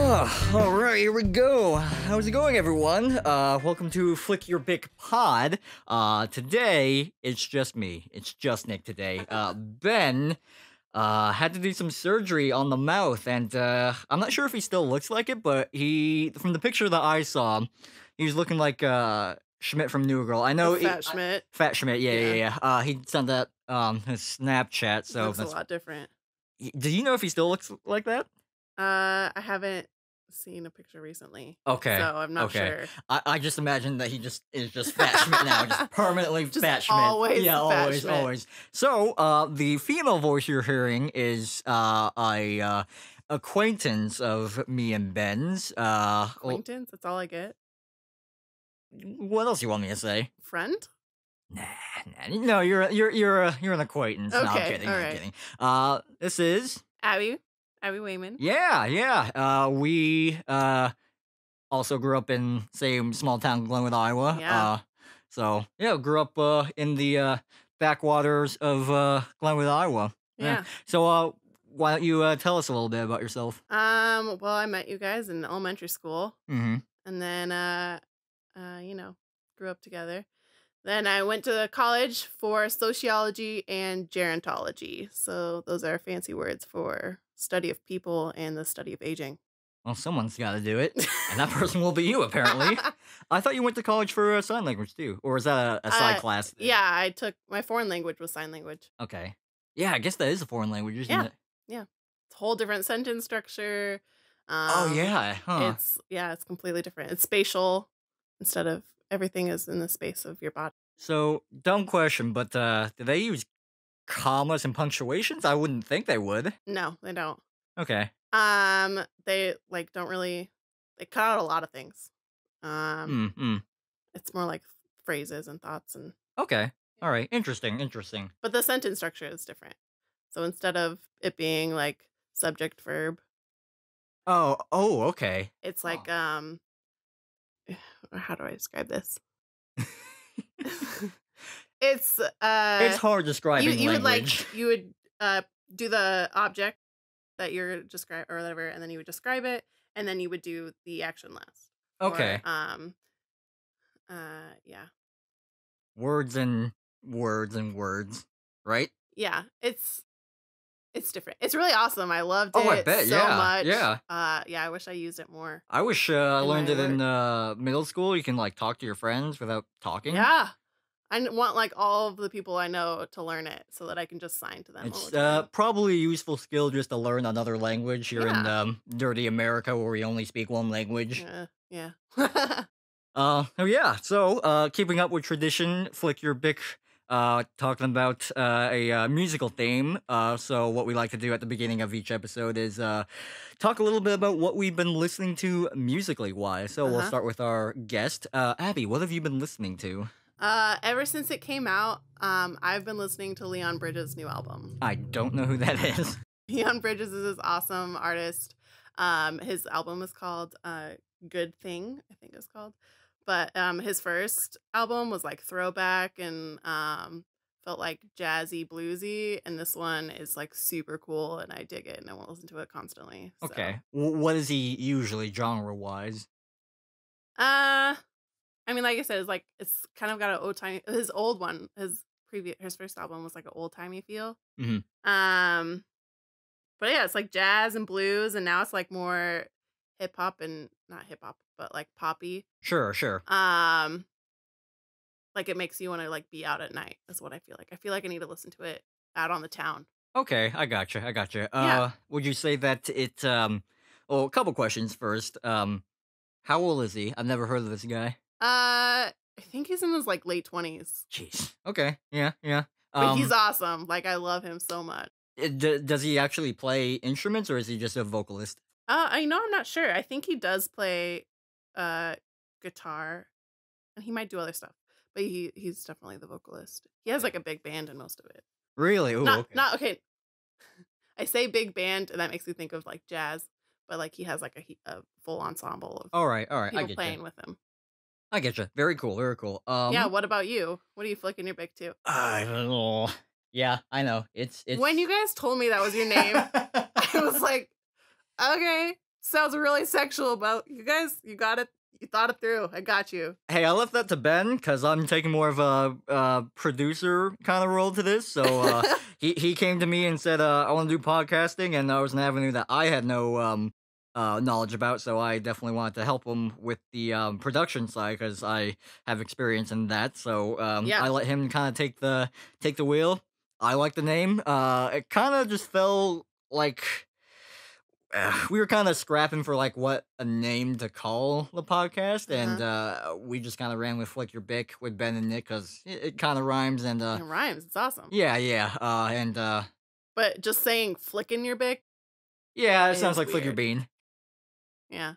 All right, here we go. How's it going, everyone? Welcome to Flick Your Bic Pod. Today, it's just me. It's just Nick today. Ben had to do some surgery on the mouth, and I'm not sure if he still looks like it, but from the picture that I saw, he's looking like Schmidt from New Girl. I know Fat Schmidt. Fat Schmidt. Yeah, Yeah. yeah, yeah. He sent that his Snapchat. So Looks a lot different. do you know if he still looks like that? I haven't seen a picture recently. Okay. So I'm not Okay. sure. I just imagine that he just is just Fat Schmidt now, just permanently Just Fat Schmidt. always Yeah, Fat always, Schmidt. always. So, the female voice you're hearing is a acquaintance of me and Ben's. Acquaintance? That's all I get. What else you want me to say? Friend? Nah. No, you're an acquaintance. No, I'm Okay, kidding. all I'm right. kidding. This is Abby Wayman. yeah. We also grew up in same small town Glenwood, Iowa. Yeah. So yeah, grew up in the backwaters of Glenwood, Iowa. Yeah. So why don't you tell us a little bit about yourself? Well, I met you guys in elementary school, Mm-hmm. and then grew up together. Then I went to college for sociology and gerontology. So those are fancy words for study of people and the study of aging. Well, someone's got to do it, and that person will be you, apparently. I thought you went to college for sign language too, or is that a side class? Yeah, I took my foreign language was sign language. Okay. Yeah, I guess that is a foreign language, isn't it? Yeah. It's a whole different sentence structure. Oh yeah, huh? It's completely different. It's spatial instead of everything is in the space of your body. So, dumb question, but do they use commas and punctuations? I wouldn't think they would. No, they don't. Okay. They don't really. They cut out a lot of things. It's more like phrases and thoughts and. Okay. All right. Interesting. But the sentence structure is different. So instead of it being like subject verb, Oh. Okay. it's like how do I describe this? It's It's hard describing you language. would do the object that you're describe or whatever, and then you would describe it, and then you would do the action last. Okay. Yeah. Words and words, right? Yeah, it's different. It's really awesome. I loved it I bet. so Yeah. much. Yeah. Yeah, I wish I used it more. I wish I In learned my it in middle school. You can like talk to your friends without talking. Yeah. I want like all of the people I know to learn it so that I can just sign to them. all It's the time. probably a useful skill just to learn another language. You're in Yeah. dirty America where we only speak one language. Yeah. Yeah. So, keeping up with tradition, Flick Your Bic, talking about a musical theme. So what we like to do at the beginning of each episode is talk a little bit about what we've been listening to musically wise. So we'll start with our guest, Abby. What have you been listening to? Ever since it came out, I've been listening to Leon Bridges' new album. I don't know who that is. Leon Bridges is this awesome artist. His album is called Good Thing, I think it's called. But his first album was like throwback and felt like jazzy, bluesy, and this one is like super cool and I dig it and I will listen to it constantly. So. Okay. What is he usually genre wise? I mean, like I said, it's kind of got an old timey. His old one, his first album was like an old timey feel. Mm-hmm. But yeah, it's like jazz and blues, and now it's like more hip hop and not hip hop, but like poppy. Sure. Like it makes you want to like be out at night. That's what I feel like. I feel like I need to listen to it out on the town. Okay, I gotcha. Yeah. Would you say that it well, a couple questions first. How old is he? I've never heard of this guy. I think he's in his like late 20s. Jeez. Okay. Yeah. But he's awesome. Like I love him so much. Does he actually play instruments or is he just a vocalist? I'm not sure. I think he does play guitar and he might do other stuff. But he's definitely the vocalist. He has like a big band in most of it. Really? Ooh, okay. Not okay. I say big band and that makes me think of like jazz, but like he has like a full ensemble of All right. people playing with him. I get you. Very cool. Yeah. What about you? What are you flicking your bic to? I don't know. Yeah, I know. It's When you guys told me that was your name, I was like, okay, sounds really sexual, but you guys, you got it. You thought it through. I got you. Hey, I left that to Ben because I'm taking more of a producer kind of role to this. So he came to me and said, "I want to do podcasting," and that was an avenue that I had no knowledge about. So I definitely wanted to help him with the production side because I have experience in that. So Yeah. I let him kind of take the wheel. I like the name. It kind of just felt like we were kind of scrapping for like what a name to call the podcast, and Uh-huh. we just kind of ran with Flick Your Bick with Ben and Nick because it kind of rhymes, and It rhymes. It's awesome. yeah, and But just saying flicking your bick yeah, it sounds is like Flick Your weird. Bean. Yeah.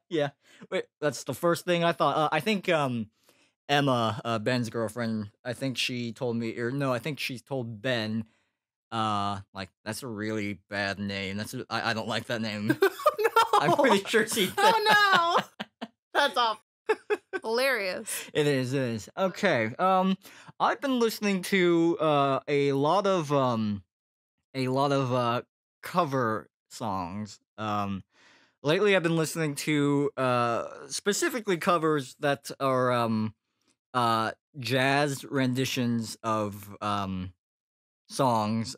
Yeah. Wait, that's the first thing I thought. I think Emma, Ben's girlfriend, I think she told me, or no, I think she's told Ben, like that's a really bad name. I don't like that name. I'm Oh pretty no. sure she said Oh no. That's awful. Hilarious. It is. Okay. I've been listening to a lot of cover songs. Lately I've been listening to specifically covers that are jazz renditions of songs.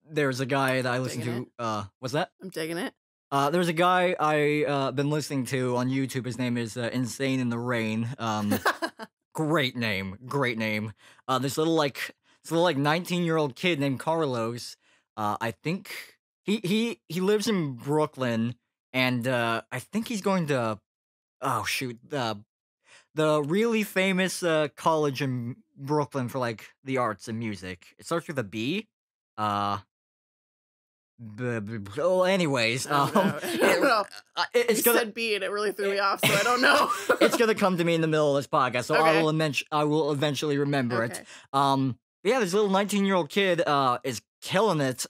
There's a guy that I listen Digging it. to what's that? I'm digging it. There's a guy I been listening to on YouTube. His name is Insane in the Rain. Great name, great name. This little like 19-year-old kid named Carlos. I think he lives in Brooklyn, and I think he's going to oh shoot the really famous college in Brooklyn for like the arts and music. It starts with a B. Uh, oh, anyways, I don't know. I don't know. it's You gonna said B and it really threw me off, so I don't know. it's gonna come to me in the middle of this podcast, so Okay. I will eventually remember it. Okay. Yeah, this little 19-year-old kid is killing it.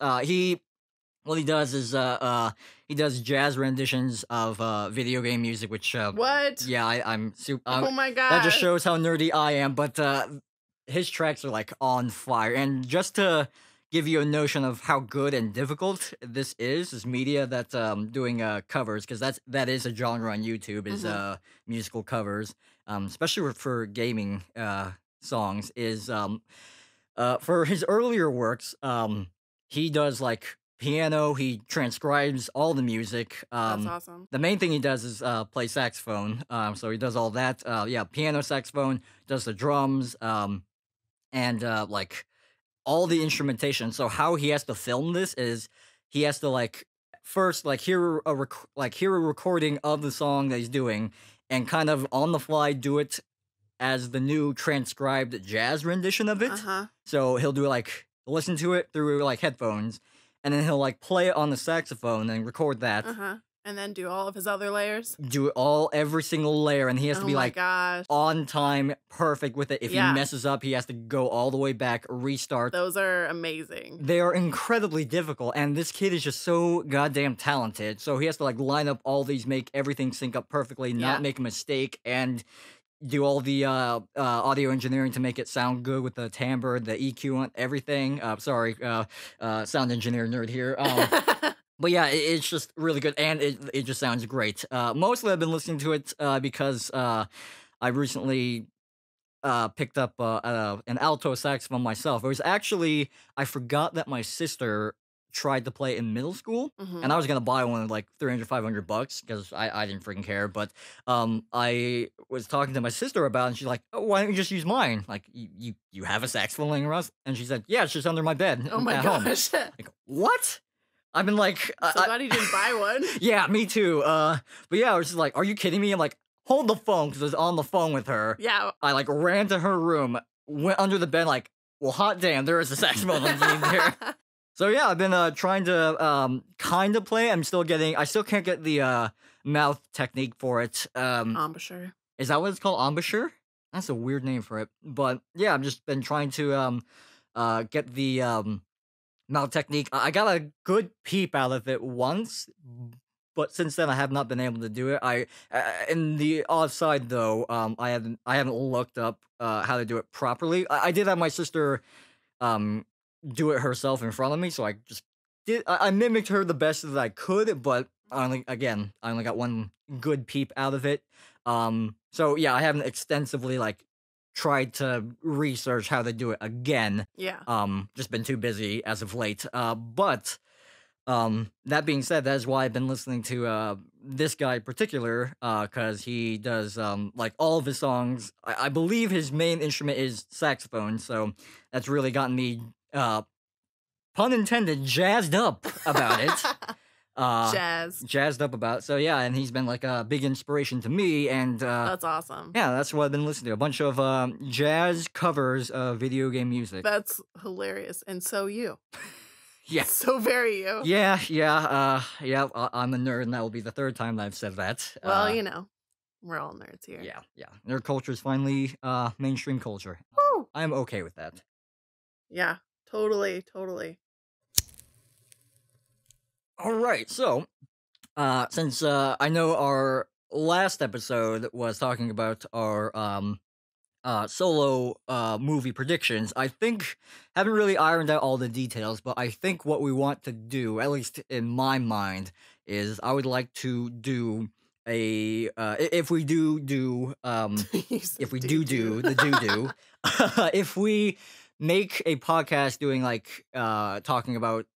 What he does is he does jazz renditions of video game music, which What? yeah, I'm super. Oh my That just god. shows how nerdy I am. But his tracks are like on fire, and just to give you a notion of how good and difficult this is media that's doing covers, because that is a genre on YouTube, is Mhm. musical covers, especially for gaming songs. Is for his earlier works, he does like piano. He transcribes all the music. That's awesome. The main thing he does is play saxophone. So he does all that. Yeah, piano, saxophone, does the drums, and like all the instrumentation. So how he has to film this is he has to like first like hear a recording of the song that he's doing, and kind of on the fly do it as the new transcribed jazz rendition of it. Uh-huh. So he'll do like listen to it through like headphones, and then he'll like play it on the saxophone and record that. Uh-huh. And then do all of his other layers. Do it every single layer, and he has to Oh be my like gosh. on time, perfect with it. If he Yeah. messes up, he has to go all the way back, restart. Those are amazing. They are incredibly difficult, and this kid is just so goddamn talented. So he has to like line up all these, make everything sync up perfectly, not Yeah. make a mistake, and do all the audio engineering to make it sound good with the timbre, the EQ, and everything. Sorry, sound engineer nerd here. But yeah, it's just really good, and it just sounds great. Mostly I've been listening to it because I recently picked up an alto saxophone myself. It was actually, I forgot that my sister tried to play in middle school, and Mhm. I was gonna buy one at like 300, $500 because I didn't freaking care. But I was talking to my sister about it, and she's like, "Oh, why don't you just use mine? Like, you have a saxophone laying around?" And she said, "Yeah, it's just under my bed Oh my at home." gosh. Like, what? I've been like, So glad you didn't buy one. yeah, me too. But yeah, I was just like, "Are you kidding me?" I'm like, "Hold the phone," because I was on the phone with her. Yeah. I like ran to her room, went under the bed, like, well, hot damn, there is a saxophone underneath there. So yeah, I've been trying to kind of play. I still can't get the mouth technique for it. Embouchure. Is that what it's called? Embouchure? That's a weird name for it. But yeah, I've just been trying to get the mouth technique. I got a good peep out of it once, but since then I have not been able to do it. In the odd side though, I haven't looked up how to do it properly. I did have my sister do it herself in front of me, so I just I mimicked her the best that I could, but I only got one good peep out of it. So yeah, I haven't extensively like tried to research how to do it again. Yeah. Just been too busy as of late. But that being said, that is why I've been listening to this guy in particular, because he does like all of his songs. I believe his main instrument is saxophone, so that's really gotten me pun intended jazzed up about it. Uh, Jazz. jazzed up about. So yeah, and he's been like a big inspiration to me, and That's awesome. yeah, that's what I've been listening to. A bunch of jazz covers of video game music. That's hilarious. And so you. Yeah. So very you. Yeah, I'm a nerd, and that will be the third time that I've said that. Well, you know, we're all nerds here. Yeah. Nerd culture is finally mainstream culture. Woo! I'm okay with that. Yeah, totally, totally. All right, so since I know our last episode was talking about our solo movie predictions, I think haven't really ironed out all the details, but I think what we want to do, at least in my mind, is I would like to do a if we do You said if we doo-doo. do the do if we make a podcast doing like talking about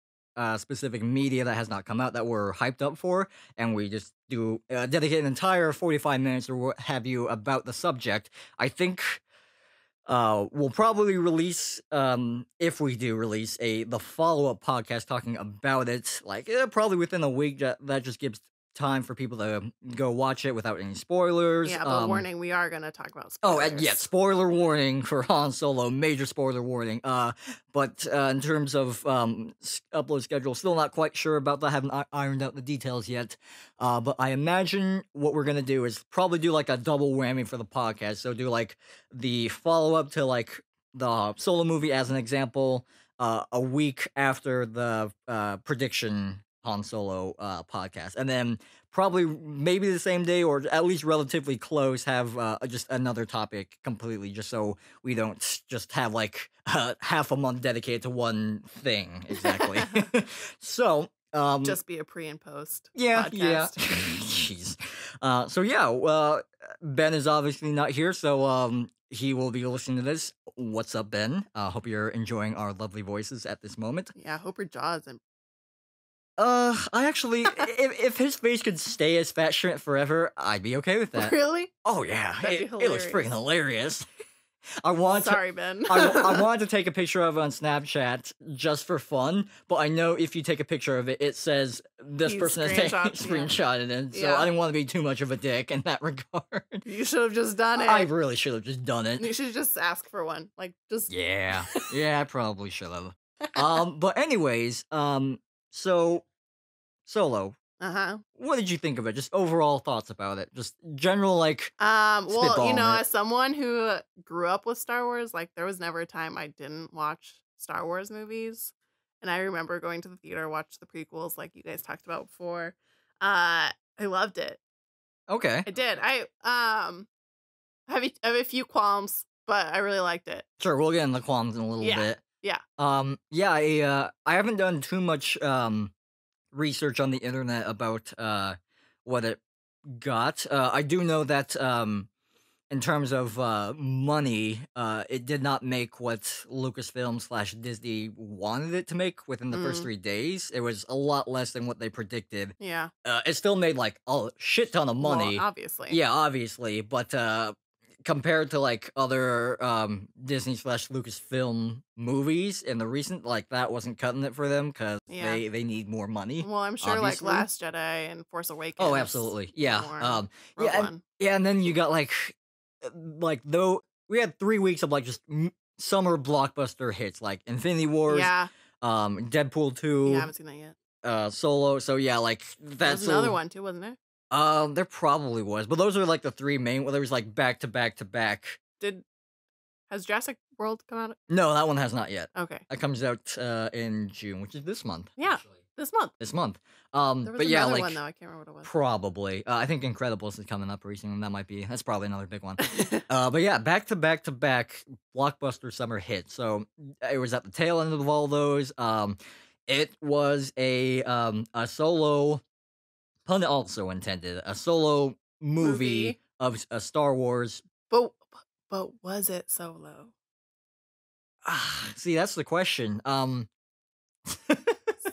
specific media that has not come out that we're hyped up for, and we just do dedicate an entire 45 minutes or what have you about the subject, I think we'll probably release if we do release the follow-up podcast talking about it, like probably within a week. That just gives time for people to go watch it without any spoilers. Yeah, but warning, we are gonna talk about Oh, spoilers. yeah, spoiler warning for Han Solo, major spoiler warning. But in terms of upload schedule, still not quite sure about that. Haven't ironed out the details yet. But I imagine what we're gonna do is probably do like a double whammy for the podcast. So do like the follow up to like the Solo movie as an example, a week after the prediction Han Solo podcast, and then probably maybe the same day or at least relatively close have just another topic completely, just so we don't just have like half a month dedicated to one thing exactly. So Just be a pre and post. yeah. podcast. Jeez. So yeah, Ben is obviously not here, so he will be listening to this. What's up, Ben? Hope you're enjoying our lovely voices at this moment. Yeah, hope her jaw isn't. I actually, if his face could stay as Fat Shrimp forever, I'd be okay with that. Really? Oh yeah, That'd be it looks freaking hilarious. I want Sorry, Ben. I wanted to take a picture of it on Snapchat just for fun, but I know if you take a picture of it, it says this You person has taken screenshot- screenshotted it, so Yeah. I didn't want to be too much of a dick in that regard. You should have just done it. I really should have just done it. You should just ask for one. Like, just. Yeah, I probably should have. But anyways, so Solo, Uh what did you think of it? Just overall thoughts about it. Just general, like, huh. Well, Spitballing you know, it. as someone who grew up with Star Wars, like, there was never a time I didn't watch Star Wars movies. And I remember going to the theater, watch the prequels, like you guys talked about before. I loved it. okay. I did. I have a few qualms, but I really liked it. Sure, we'll get in the qualms in a little Yeah, bit. yeah. Yeah, I haven't done too much research on the internet about what it got. I do know that in terms of money, it did not make what Lucasfilm slash Disney wanted it to make within the first Mm. 3 days. It was a lot less than what they predicted. Yeah. It still made like a shit ton of money. Well, obviously. Yeah, obviously, but compared to like other Disney slash Lucasfilm movies in the recent, like that wasn't cutting it for them because Yeah. they need more money. Well, I'm sure obviously. like Last Jedi and Force Awakens. Oh, absolutely, yeah. more Rogue Rogue One. And then you got like though we had 3 weeks of like just summer blockbuster hits like Infinity Wars, Yeah. Deadpool 2, Yeah, I haven't seen that yet. Solo. So yeah, like There's that's another one too, wasn't there? There probably was, but those are like the three main. Well, there was like back to back to back. Has Jurassic World come out? No, that one has not yet. Okay. That comes out in June, which is this month. Yeah. actually. This month. This month. There was But yeah, another like one though. I can't remember what it was. probably. I think Incredibles is coming up recently. That's probably another big one. But yeah, back to back to back blockbuster summer hit. So it was at the tail end of all those. It was a Solo Pun also intended. A solo movie movie. of a Star Wars. But was it Solo? See, that's the question.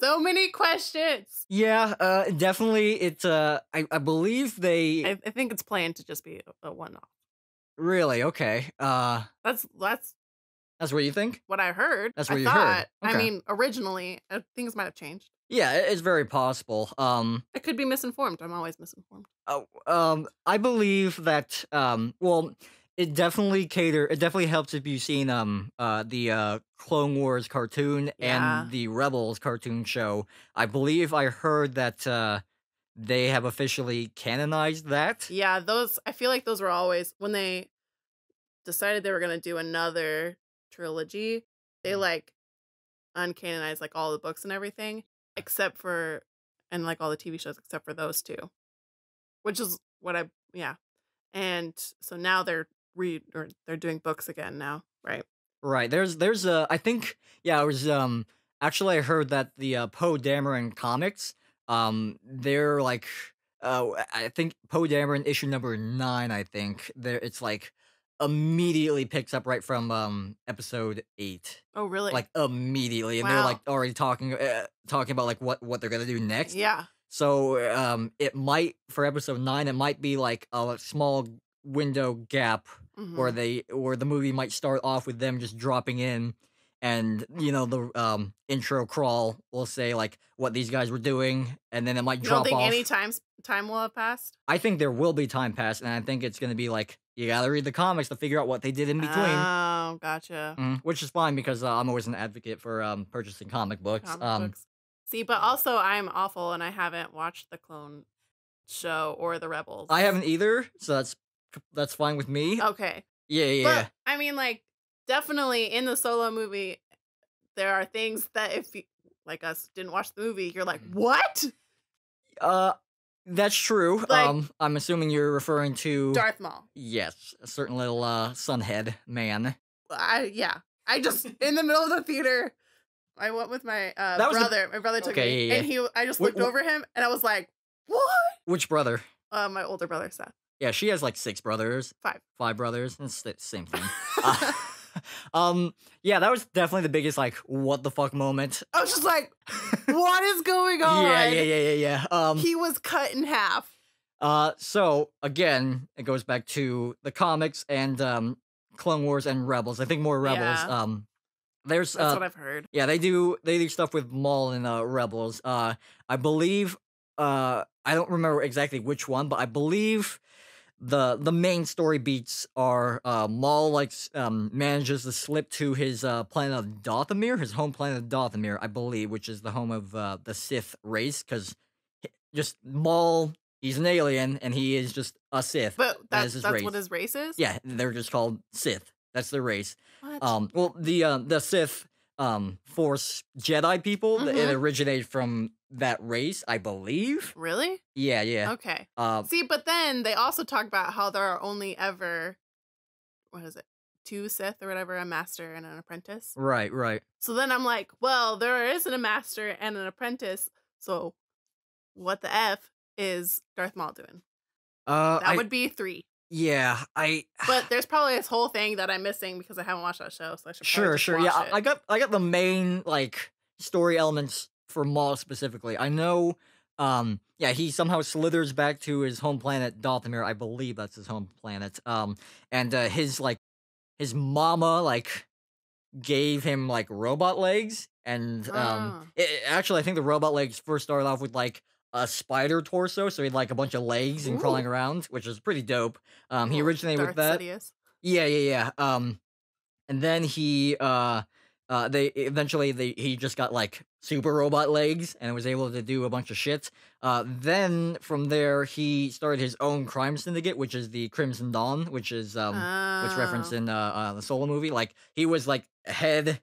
So many questions. Yeah, definitely. I believe they I think it's planned to just be a one-off. really okay. That's That's what you think. what I heard. That's I what you heard. thought. I Okay. mean, originally, things might have changed. Yeah, it's very possible. I could be misinformed. I'm always misinformed. I believe that well, it definitely helps if you've seen the Clone Wars cartoon Yeah. and the Rebels cartoon show. I believe I heard that they have officially canonized that. Yeah, those I feel like those were always when they decided they were gonna do another trilogy, they Mm. like uncanonized like all the books and everything, except for and like all the TV shows except for those two. Which is what I yeah. And so now they're doing books again now, right? Right. There's I think yeah, it was actually I heard that the Poe Dameron comics they're like I think Poe Dameron issue number 9 I think. There it's like immediately picks up right from episode 8. Oh, really? Like immediately and they're like Wow. already talking about like what they're going to do next. Yeah. So it might for episode 9 it might be like a small window gap Mhm. where the movie might start off with them just dropping in and the intro crawl will say like what these guys were doing and then it might You don't drop think any off. time will have passed? I think there will be time pass and I think it's going to be like you got to read the comics to figure out what they did in between. Oh, gotcha. Which is fine because I'm always an advocate for purchasing comic books. Comic books. See, but also I'm awful and I haven't watched the Clone show or the Rebels. I haven't either, so that's fine with me. Okay. Yeah, yeah, But yeah. I mean like definitely in the Solo movie there are things that if you like us didn't watch the movie, you're like, "What?" Uh, that's true. Like I'm assuming you're referring to Darth Maul. yes, a certain little sunhead man. Yeah. I just in the middle of the theater, I went with my That was the brother. My brother took okay, me, yeah, and yeah. I just Wh- looked wh- over him, and I was like, "What?" which brother? My older brother, Seth. Yeah, she has like 6 brothers, 5. 5 brothers. It's the same thing. Uh, yeah, that was definitely the biggest like what the fuck moment. I was just like, "What is going on?" Yeah, yeah, yeah, yeah, yeah. He was cut in half. So again, it goes back to the comics and Clone Wars and Rebels. I think more Rebels. Yeah. There's That's what I've heard. yeah, they do stuff with Maul and Rebels. I believe I don't remember exactly which one, but I believe the main story beats are Maul manages to slip to his planet of Dothamir, his home planet of Dothamir, I believe, which is the home of the Sith race, because just Maul, he's an alien and he is just a Sith. But That is that's his that's race. what his race is? Yeah, they're just called Sith. That's their race. What? Well, the Sith Force Jedi people, it Mhm. originated from that race, I believe. Really? Yeah, yeah. Okay. Uh, See, but then they also talk about how there are only ever what is it? 2 Sith or whatever, a master and an apprentice. right, right. So then I'm like, well, there isn't a master and an apprentice. So what the F is Darth Maul doing? That I would be 3. yeah, I But there's probably this whole thing that I'm missing because I haven't watched that show, so I should probably sure, just sure. Yeah, watch I it. got the main like story elements for Maul specifically. I know yeah, he somehow slithers back to his home planet Dothamir. I believe that's his home planet. And his mama like gave him like robot legs and Ah. actually I think the robot legs first started off with like a spider torso, so he had like a bunch of legs and crawling Ooh. around, which is pretty dope. He Well, originated with Darth that. Sidious. Yeah, yeah, yeah. And then they eventually he just got like super robot legs and was able to do a bunch of shit. Then from there he started his own crime syndicate, which is the Crimson Dawn, which referenced Oh. in the Solo movie. Like he was like head.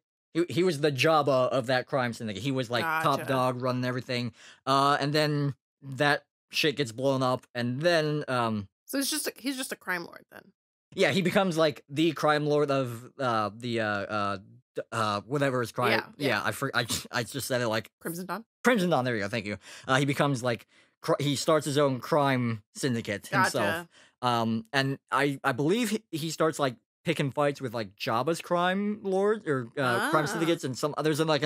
He was the Jabba of that crime syndicate. He was like top Gotcha. dog, running everything. And then that shit gets blown up, and then So he's just a crime lord then. yeah, he becomes like the crime lord of whatever his crime. Yeah, yeah. I just said it like Crimson Dawn. Crimson Dawn. There you go. Thank you. He becomes like he starts his own crime syndicate himself. Gotcha. And I believe he starts like picking fights with like Jabba's crime lords or crime Ah. syndicates, and some there's like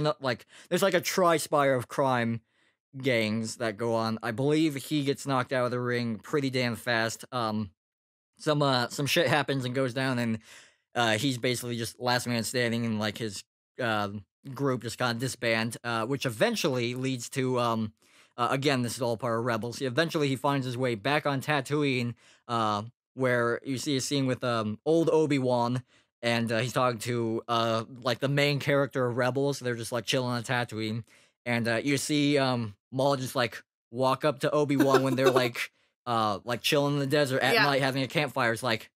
there's like a tri-spire of crime gangs that go on. I believe he gets knocked out of the ring pretty damn fast. Some shit happens and goes down, and he's basically just last man standing, and like his uh, group just kind of disband, which eventually leads to again, this is all part of Rebels. Eventually, he finds his way back on Tatooine, where you see a scene with old Obi-Wan, and he's talking to like the main character of Rebels. They're just like chilling on Tatooine, and you see Maul just like walk up to Obi-Wan when they're like chilling in the desert at Yeah. night having a campfire. It's like,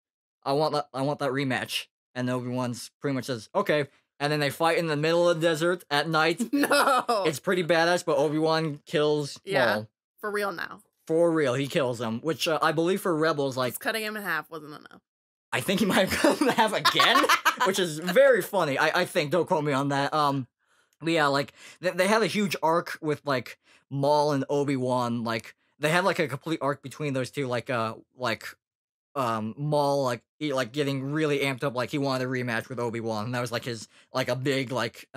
I want that rematch. And Obi-Wan's pretty much says, okay. And then they fight in the middle of the desert at night. No. It's pretty badass, but Obi-Wan kills Yeah. Maul. For real now. For real, he kills him, which I believe for Rebels, like, Just cutting him in half wasn't enough. I think he might have come have again, which is very funny. I think, don't quote me on that. But yeah, like, they had a huge arc with, like, Maul and Obi-Wan, like, they had, like, a complete arc between those two, like, Maul like getting really amped up, like he wanted a rematch with Obi-Wan, and that was like his like a big like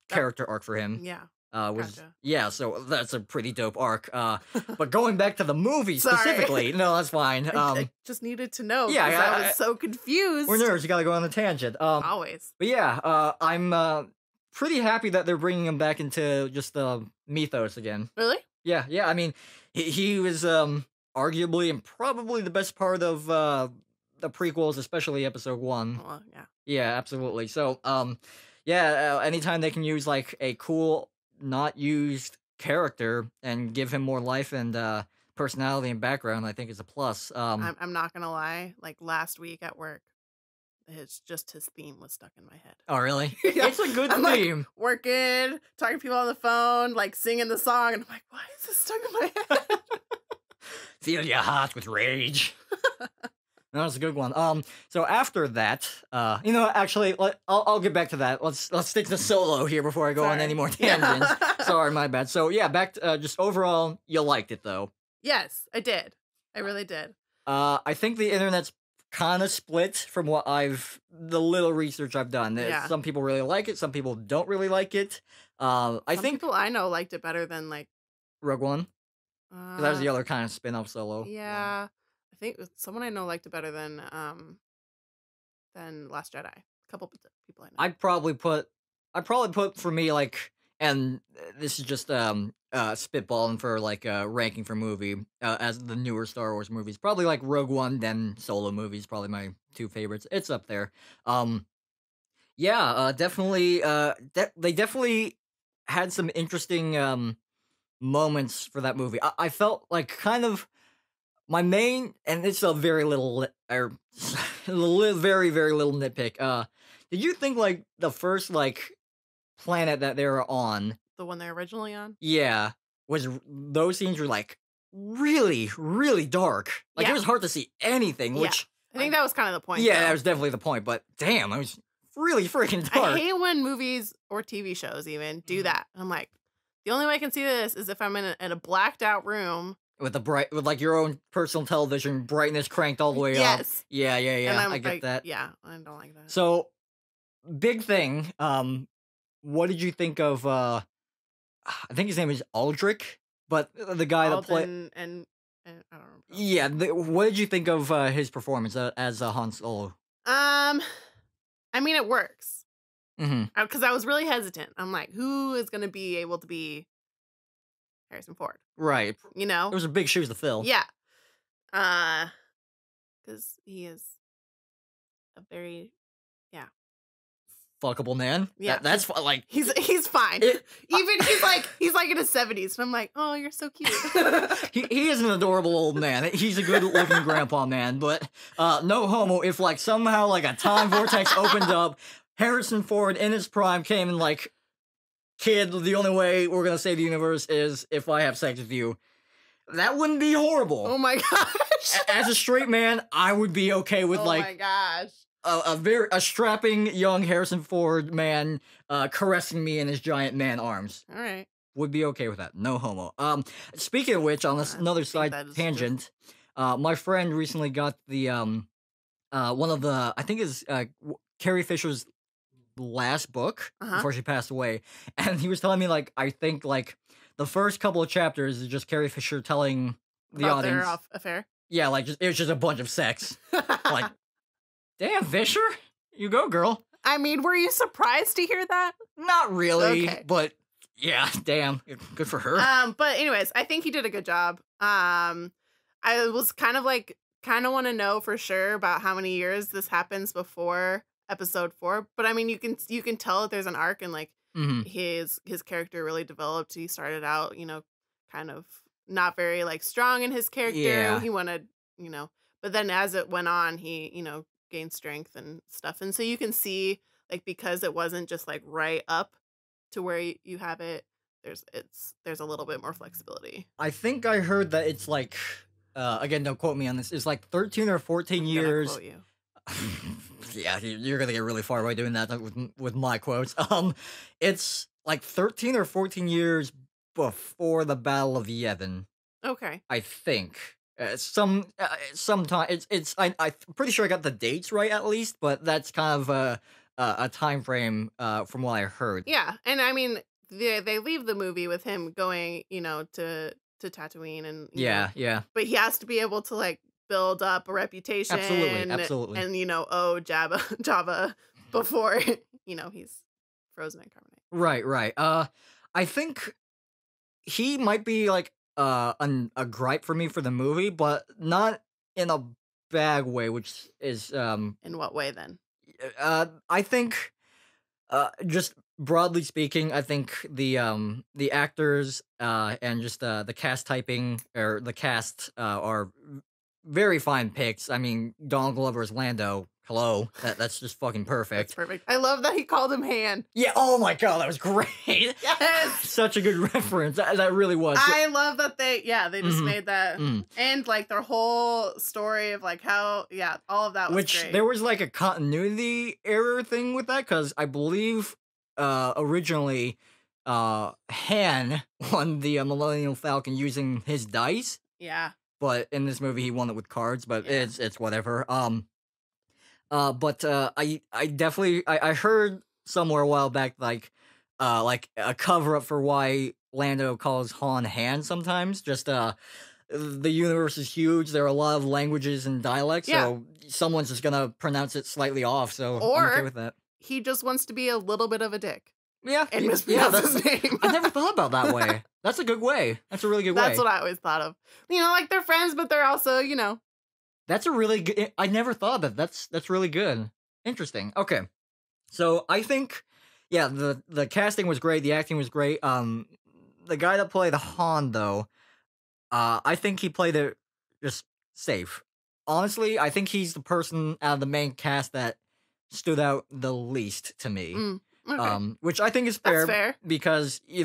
character arc for him. Yeah. Was Gotcha. yeah, so that's a pretty dope arc. But going back to the movie Sorry. specifically, no, that's fine. I just needed to know. yeah, Yeah, I I- was so confused. We're nerds, you gotta go on a tangent. Always. But yeah, I'm pretty happy that they're bringing him back into just the mythos again. Really? Yeah, I mean, he was arguably and probably the best part of the prequels, especially episode 1. Well, yeah. Yeah, absolutely. So, yeah, anytime they can use like a cool, not used character and give him more life and personality and background, I think is a plus. I'm not gonna lie. Like last week at work, his theme was stuck in my head. Oh, really? Yeah. It's a good I'm, like, theme. Working, talking to people on the phone, like singing the song, and I'm like, why is this stuck in my head? Feel your heart with rage. That was a good one. So after that, actually, I'll get back to that. Let's stick to Solo here before I go on Sorry. any more Yeah. tangents. Sorry, my bad. So yeah, back to just overall, you liked it though. Yes, I did. I really did. I think the internet's kind of split from the little research I've done. Yeah. Some people really like it, some people don't really like it. I Some think people I know liked it better than like. Rogue One, 'cause that was the uh, other kind of spin-off Solo. Yeah, I think someone I know liked it better than Last Jedi. A couple people I know. I'd probably put for me like, and this is just spitballing for like ranking for movie as the newer Star Wars movies, probably like Rogue One, then Solo movies, probably my two favorites. It's up there. Yeah, definitely. They definitely had some interesting moments for that movie. I felt like kind of my main, and it's a very little or very very little nitpick. Did you think like the first like planet that they were on, The one they're originally on. yeah, those scenes were like really really dark. Like Yeah. it was hard to see anything, Yeah. which I think that was kind of the point. yeah, though. that was definitely the point. But damn, it was really freaking I dark. hate when movies or TV shows even do Mhm. that. I'm like, the only way I can see this is if I'm in a blacked out room. With with like your own personal television brightness cranked all the way up. Yes. Yeah, And I'm I get like, that. Yeah, I don't like that. So, big thing. What did you think of? I think his name is Aldrich, but the guy that played. Alden and I don't remember. Yeah, what did you think of his performance as Han Solo? I mean, it works Mm-hmm. because I was really hesitant. I'm like, who is going to be able to be Harrison Ford? Right. You know? Those are big shoes to fill. Yeah. Because he is a very Fuckable man. Yeah. That's like. he's fine. It- Even he's like in his 70s, and I'm like, oh, you're so cute. He is an adorable old man. He's a good looking grandpa man, but no homo. If like somehow like a time vortex opened up, Harrison Ford in his prime came and like, kid, the only way we're gonna save the universe is if I have sex with you. That wouldn't be horrible. Oh my gosh. As a straight man, I would be okay with Oh my like gosh. a strapping young Harrison Ford man caressing me in his giant man arms. All right. would be okay with that. No homo. Speaking of which, on this I another think side that is true. tangent, my friend recently got the one of the I think is Carrie Fisher's last book Uh-huh. before she passed away, and he was telling me like I think like the first couple of chapters is just Carrie Fisher telling the About their audience, affair. yeah, like it was just a bunch of sex. Like, damn, Fisher, you go, girl. I mean, were you surprised to hear that? Not really, Okay. but yeah, damn, good for her. But anyways, I think he did a good job. I was kind of want to know for sure about how many years this happens before episode 4. But I mean, you can tell that there's an arc, and like Hmm. his character really developed. He started out, kind of not very like strong in his character. Yeah, He wanted, but then as it went on, he, gained strength and stuff. And so you can see like because it wasn't just like right up to where you have it, there's a little bit more flexibility. I think I heard that it's like, again, don't quote me on this. It's like 13 or 14 I'm gonna years. quote you. Yeah, you're gonna get really far by doing that with my quotes. It's like 13 or 14 years before the Battle of Yevon, Okay. I think. Sometime I'm pretty sure I got the dates right at least, but that's kind of a time frame from what I heard. Yeah, and I mean they leave the movie with him going, to Tatooine, and Yeah, yeah, but he has to be able to like build up a reputation, absolutely. and Java before he's frozen in carbonite. Right, right. I think he might be like a gripe for me for the movie, but not in a bad way, which is In what way then? I think just broadly speaking, I think the actors and just the cast typing or the cast are very fine picks. I mean, Donald Glover's Lando. Hello, that's just fucking That's perfect. perfect. I love that he called him Han. Yeah. Oh my god, that was great. Yes. Such a good reference. That really was. I love that they just Mhm. made that, Mm. and like their whole story of like how all of that was Which great. there was like a continuity error thing with that because I believe originally Han won the Millennium Falcon using his dice, Yeah. but in this movie he won it with cards. But Yeah. it's whatever. But I definitely I heard somewhere a while back like a cover up for why Lando calls Han sometimes. Just the universe is huge. There are a lot of languages and dialects, Yeah. so someone's just gonna pronounce it slightly off. So I'm okay Or with that. he just wants to be a little bit of a dick Yeah, and yeah, mispronounce that's. his name. I never thought about that way. That's a good way. That's a really good That's way. what I always thought of. Like they're friends, but they're also, That's a really good. I never thought of that. That's really good. Interesting. Okay, so I think, yeah, the casting was great. The acting was great. The guy that played Han though, I think he played it just safe. Honestly, I think he's the person out of the main cast that stood out the least to me. Okay. Which I think is That's fair, fair. because he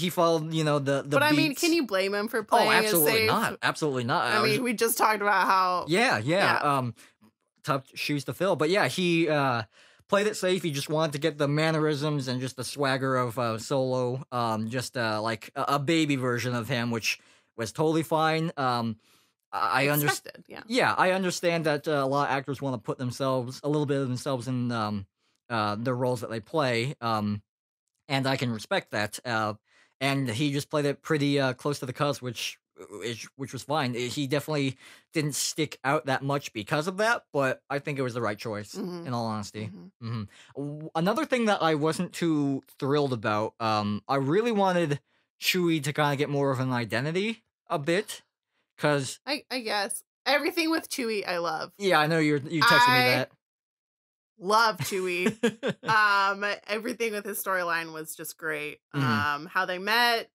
followed the But I mean, beats. can you blame him for Oh, playing it absolutely safe? not. Absolutely not. I mean, we just talked about how yeah. Yeah. Tough shoes to fill. But yeah, he played it safe. He just wanted to get the mannerisms and just the swagger of Solo. Just like a baby version of him, which was totally fine. I understand. expected. Yeah. Yeah, I understand that a lot of actors want to put themselves a little bit of themselves in their roles that they play. And I can respect that. And he just played it pretty close to the cusp, which was fine. He definitely didn't stick out that much because of that, but I think it was the right choice. Mhm. In all honesty. Mhm. Another thing that I wasn't too thrilled about, I really wanted Chewie to kind of get more of an identity a bit, because I guess everything with Chewie, I love. yeah, I know you texted I me Love Chewie. that. Everything with his storyline was just great. Mhm. How they met,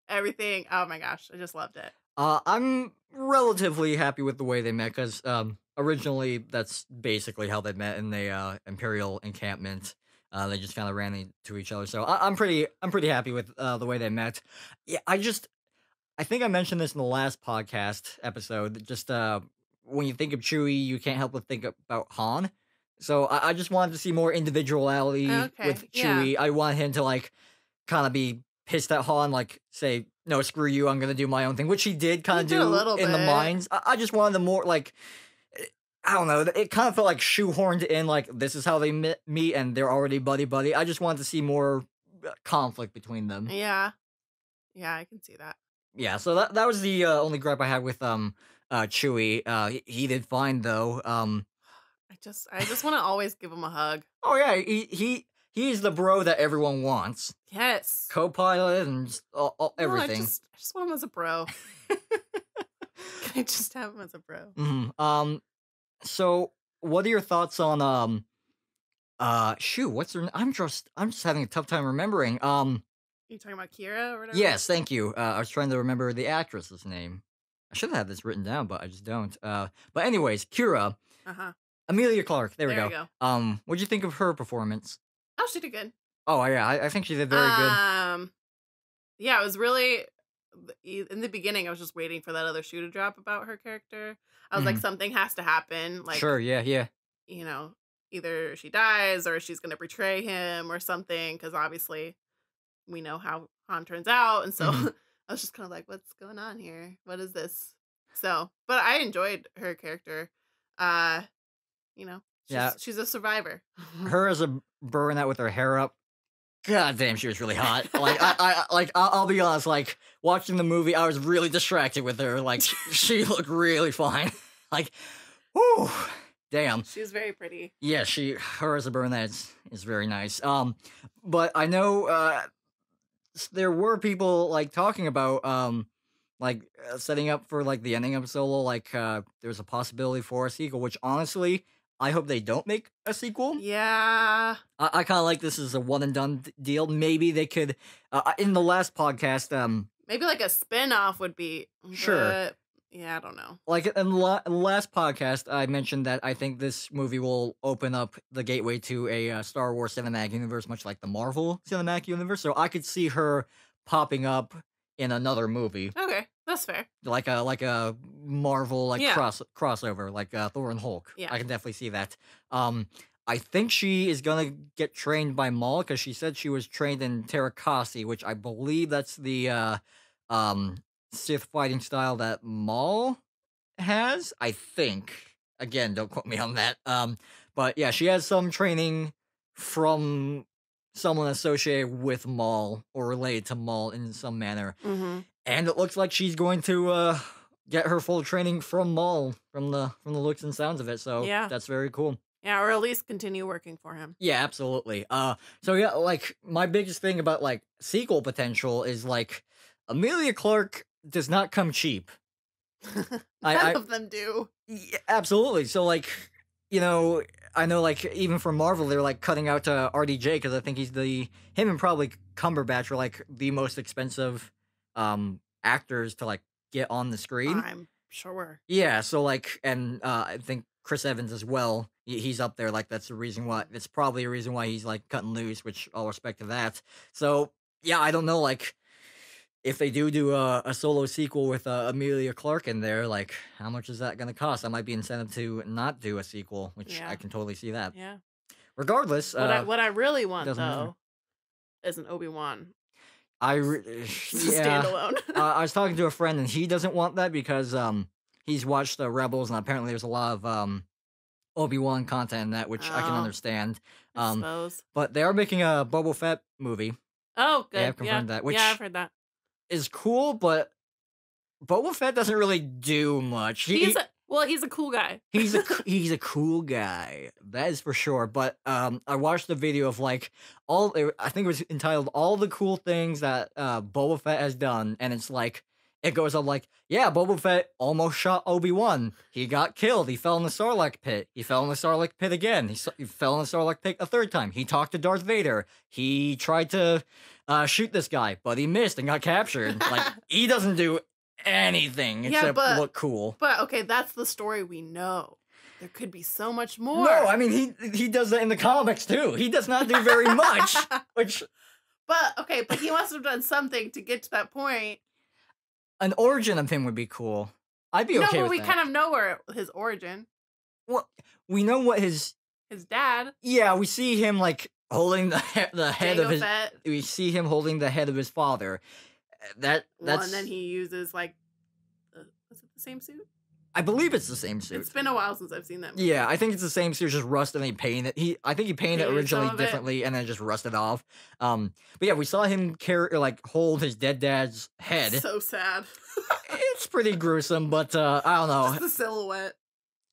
everything. Oh my gosh, I just loved it. I'm relatively happy with the way they met because originally that's basically how they met in the Imperial encampment. They just kind of ran into each other, so I'm pretty happy with the way they met. Yeah, I think I mentioned this in the last podcast episode. Just when you think of Chewie, you can't help but think about Han. So I just wanted to see more individuality Okay, with yeah. Chewie. I want him to like kind of be pissed at Han, like say, "No, screw you, I'm gonna do my own thing," which he did kind He of did a do little in the bit. mines. I just wanted the more like I don't know. It kind of felt like shoehorned in, like this is how they meet, and they're already buddy buddy. I just wanted to see more conflict between them. Yeah. Yeah, I can see that. Yeah, so that was the only gripe I had with Chewie. He did fine though. I just want to always give him a hug. Oh yeah, he's the bro that everyone wants. Yes. Co-pilot and No, I everything. just want him as a bro. Can I just have him as a bro? So what are your thoughts on shoot, what's her I'm just having a tough time remembering. You talking about Kira or whatever? Yes, thank you. I was trying to remember the actress's name. I should have had this written down, but I just don't. But anyways, Kira, Uh-huh. Amelia Clark. There we There go. we go. What'd you think of her performance? Oh, she did good. Oh yeah, I think she did very good. Yeah, it was really in the beginning. I was just waiting for that other shoe to drop about her character. I was like, Mhm. something has to happen. Like, Sure, yeah. you know, either she dies or she's gonna betray him or something. Because obviously, we know how Han turns out, and so Mhm. I was just kind of like, what's going on here? What is this? So, but I enjoyed her character. Uh, Yeah. she's a survivor. Her as a brunette with her hair up. God damn, she was really hot. Like I'll be honest. Like watching the movie, I was really distracted with her. Like she looked really fine. Like, whoo, damn. She's very pretty. Yeah, her as a brunette is very nice. But I know there were people like talking about setting up for like the ending of Solo. Like there's a possibility for a sequel, which honestly I hope they don't make a sequel. Yeah. I kind of like this as a one and done deal. Maybe they could in the last podcast Maybe like a spin-off would be Sure. but, yeah, I don't know. like in the last podcast, I mentioned that I think this movie will open up the gateway to a Star Wars cinematic universe, much like the Marvel cinematic universe. So I could see her popping up in another movie, Okay, that's fair. like a Marvel Yeah. crossover, like Thor and Hulk. Yeah. I can definitely see that. I think she is gonna get trained by Maul because she said she was trained in Terrakasi, which I believe that's the Sith fighting style that Maul has. I think. Again, don't quote me on that. But yeah, she has some training from someone associated with Maul or related to Maul in some manner, Mm-hmm. and it looks like she's going to get her full training from Maul from the looks and sounds of it. So Yeah. that's very cool. Yeah, or at least continue working for him. Yeah, absolutely. So yeah, like my biggest thing about like sequel potential is like Amelia Clark does not come cheap. None I- of them do. Yeah, absolutely. So like, I know like even for Marvel they're like cutting out RDJ because I think him and probably Cumberbatch are like the most expensive actors to like get on the screen. I'm sure. Yeah, so like, and I think Chris Evans as well. He's up there. Like that's the reason why. It's probably a reason why he's like cutting loose. Which all respect to that. So yeah, I don't know. Like, if they do a solo sequel with Amelia Clark in there, like how much is that going to cost? That might be incentive to not do a sequel, which Yeah. I can totally see that. Yeah. Regardless, What I really want doesn't matter. though is an Obi-Wan yeah. standalone. I was talking to a friend and he doesn't want that because he's watched the Rebels and apparently there's a lot of Obi-Wan content in that, which I can Oh. understand. I suppose. But they are making a Boba Fett movie. Oh, good. They have confirmed that, which yeah, I've heard that. is cool, but Boba Fett doesn't really do much. He's a cool guy. He's a cool guy. That is for sure. But I watched the video of like I think it was entitled "All the Cool Things That Boba Fett Has Done," and it's like it goes up like, yeah, Boba Fett almost shot Obi-Wan. He got killed. He fell in the Sarlacc pit. He fell in the Sarlacc pit again. He fell in the Sarlacc pit a third time. He talked to Darth Vader. He tried to shoot this guy, but he missed and got captured. Like he doesn't do anything Yeah, except but- look cool. But okay, that's the story we know. There could be so much more. No, I mean he does that in the comics too. He does not do very much, which but he must have done something to get to that point. an origin of him would be cool. I'd be No, okay but with we that. kind of know where his origin. Well, we know what his His dad. yeah. We see him like holding the head of Jango his. Fett. We see him holding the head of his father. Well, That's. and then he uses like, was it the same suit? I believe it's the same suit. It's been a while since I've seen that movie. Yeah, I think it's the same suit, just rusted and he painted it. I think he painted it Painted some originally of it. differently and then just rusted off. But yeah, we saw him hold his dead dad's head. So sad. It's pretty gruesome, but I don't know. Just the silhouette.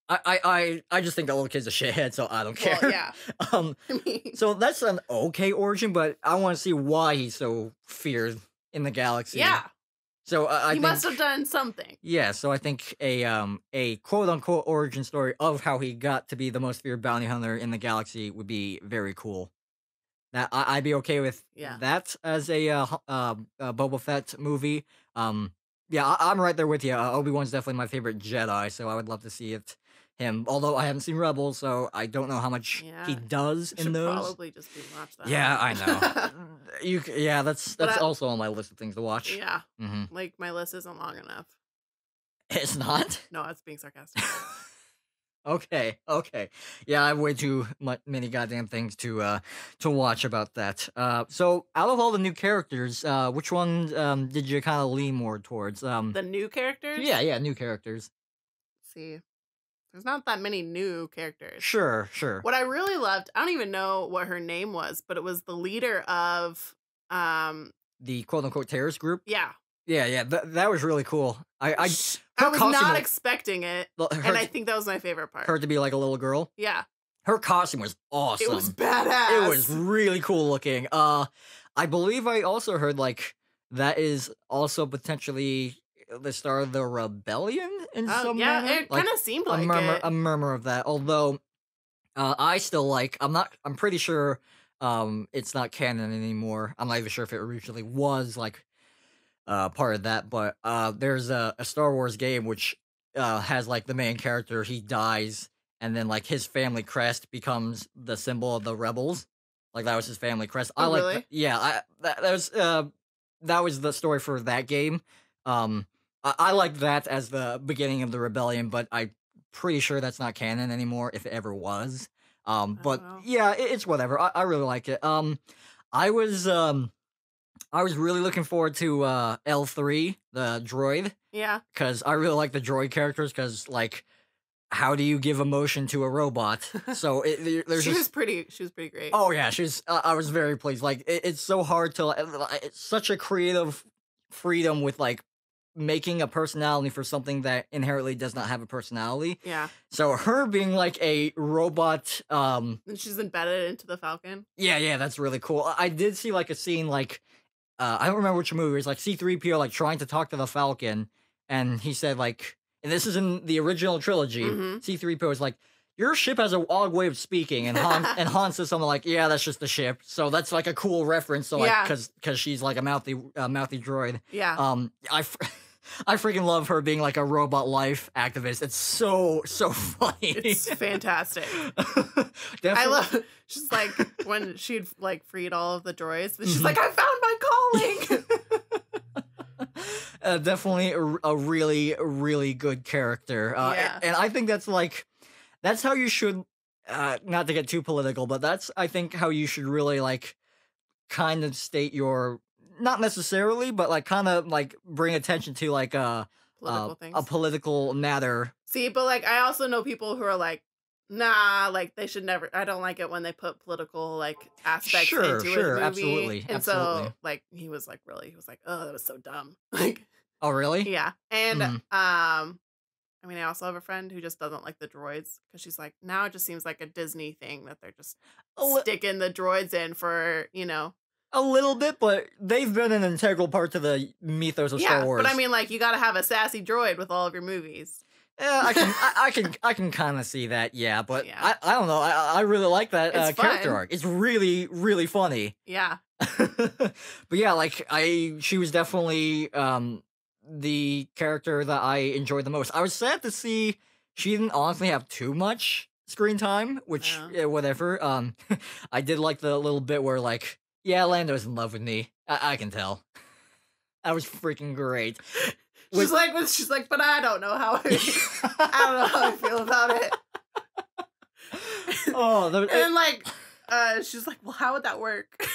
I just think that little kid's a shithead, so I don't care. Well, yeah. Um, I mean, so that's an okay origin, but I want to see why he's so feared in the galaxy. yeah. So I He think, must have done something. yeah. So I think a quote unquote origin story of how he got to be the most feared bounty hunter in the galaxy would be very cool. That I'd be okay with Yeah. that as a Boba Fett movie. Yeah, I'm right there with you. Obi-Wan's definitely my favorite Jedi, so I would love to see him. Although I haven't seen Rebels, so I don't know how much he Yeah. does You in should those. probably just rewatch that. Yeah, I know. Yeah, that's But I- also on my list of things to watch. Yeah. Hmm. Like, my list isn't long enough. It's not. No, that's being sarcastic. Okay. Yeah, I have way too many goddamn things to watch about that. So out of all the new characters, which one did you kind of lean more towards? The new characters? Yeah, new characters. Let's see. There's not that many new characters. Sure. What I really loved, I don't even know what her name was, but it was the leader of The quote unquote terrorist group. yeah. Yeah, that was really cool. I I her was costume not was- expecting it, her, and I think that was my favorite part. her to be like a little girl. Yeah. Her costume was awesome. It was badass. It was really cool looking. I believe I also heard like that is also potentially the start of the rebellion in some yeah, manner. it kind of seemed like it. a murmur of that. Although I still like I'm pretty sure it's not canon anymore. I'm not even sure if it originally was like part of that, but there's a Star Wars game which has like the main character, he dies and then like his family crest becomes the symbol of the rebels. Like that was his family crest. Oh, I like really? that was the story for that game. I like that as the beginning of the rebellion, but I'm pretty sure that's not canon anymore if it ever was. But know. yeah, it's whatever. I really like it. I was really looking forward to L3, the droid, Yeah. because I really like the droid characters. Because like, how do you give emotion to a robot? So there's She just was pretty great. oh yeah, she's. I was very pleased. Like it's so hard to. It's such a creative freedom with like making a personality for something that inherently does not have a personality. Yeah. So her being like a robot. And she's embedded into the Falcon. Yeah, that's really cool. I did see like a scene like. I don't remember which movie. It was like C-3PO like trying to talk to the Falcon, and he said like, and this is in the original trilogy. Mhm. C-3PO is like, your ship has a odd way of speaking, and Han says something like, yeah, that's just the ship. So that's like a cool reference. So like, Yeah. because she's like a mouthy droid. Yeah. I freaking love her being like a robot life activist. It's so funny. It's fantastic. Definitely. I love she's like when she'd like freed all of the droids, and she's Mhm. like, I found my calling. Definitely a really good character. Yeah. And I think that's how you should, not to get too political, but that's, I think, how you should really, like, kind of state your, not necessarily, but, like, kind of, like, bring attention to, like, Political things. a political matter. See, but like I also know people who are like, nah, like they should never. I don't like it when they put political like aspects Sure, into sure, a movie. absolutely, And absolutely. so like he was like, oh, that was so dumb. Like, Oh, really? yeah, and Mhm. I mean, I also have a friend who just doesn't like the droids because she's like, now it just seems like a Disney thing that they're just A, li- sticking the droids in for, you know. a little bit, but they've been an integral part to the mythos of Yeah, Star Wars. but I mean, like, you got to have a sassy droid with all of your movies. Yeah, I can kind of see that. Yeah, but Yeah. I don't know. I really like that It's character fun. arc. It's really funny. Yeah, But yeah, like she was definitely the character that I enjoyed the most. I was sad to see she didn't honestly have too much screen time, which Yeah. yeah, whatever. I did like the little bit where like, yeah, Lando's in love with me. I can tell. That was freaking great. she's like, but I don't know how I don't know how I feel about it. Oh, And like, She's like, well, how would that work?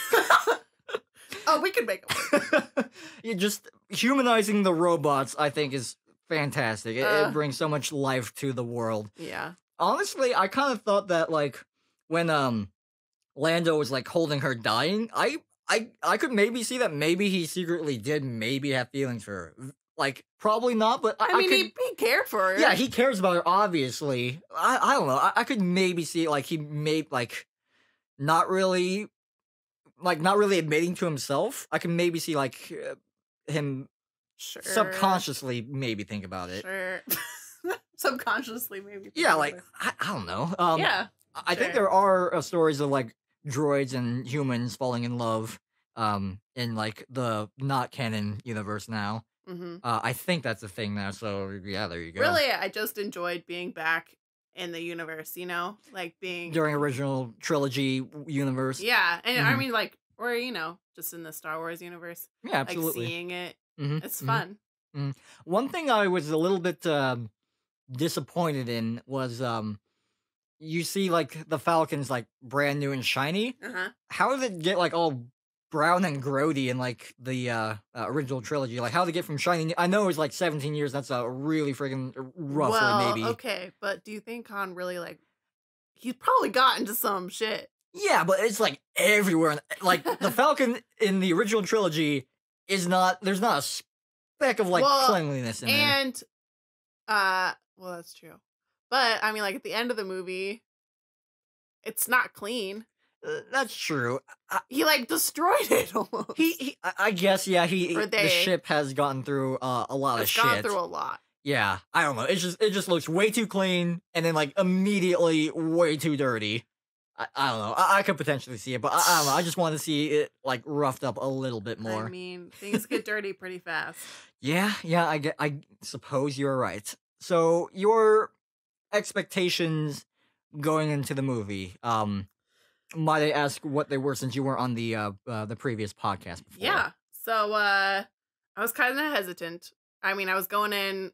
Oh, we can make it work. You just humanizing the robots, I think, is fantastic. It Uh, brings so much life to the world. yeah. Honestly, I kind of thought that like when Lando was like holding her dying, I could maybe see that maybe he secretly did maybe have feelings for her. Like probably not, but I I mean, could. he cared for her. Yeah, he cares about her. Obviously, I don't know. I could maybe see like he made like not really not really admitting to himself. I can maybe see like him Sure. subconsciously maybe think about it. Sure. Subconsciously, maybe. think Yeah, about like it. I don't know. Yeah. I think sure. there are stories of like droids and humans falling in love in like the not canon universe now. hmm I think that's a thing now, so yeah, there you go. Really, I just enjoyed being back in the universe, like being. During original trilogy universe. Yeah. And I Mhm. mean, like, or, just in the Star Wars universe, Yeah, like absolutely. seeing it. Mhm, It's mhm, fun. mhm. One thing I was a little bit disappointed in was you see like the Falcons like brand new and shiny. Uh huh. How did it get like all brown and grody in like the original trilogy? Like how did it get from shiny? I know it was like 17 years. That's a really freaking roughly Well, maybe. okay, but do you think Han really he probably got into some shit? Yeah, but it's like everywhere. Like the Falcon in the original trilogy is not. There's not a speck of like Well, cleanliness in there. And well, that's true. But I mean, like at the end of the movie, it's not clean. That's true. He like destroyed it almost. I guess yeah. Or The they. ship has gotten through a lot of It's shit. gone through a lot. Yeah, I don't know. It just looks way too clean, and then like immediately way too dirty. I don't know. I could potentially see it, but I don't know. I just want to see it like roughed up a little bit more. I mean, things get dirty pretty fast. Yeah, yeah. I suppose you're right. So your expectations going into the movie, might I ask what they were since you weren't on the previous podcast before? Yeah. So I was kind of hesitant. I mean, I was going in,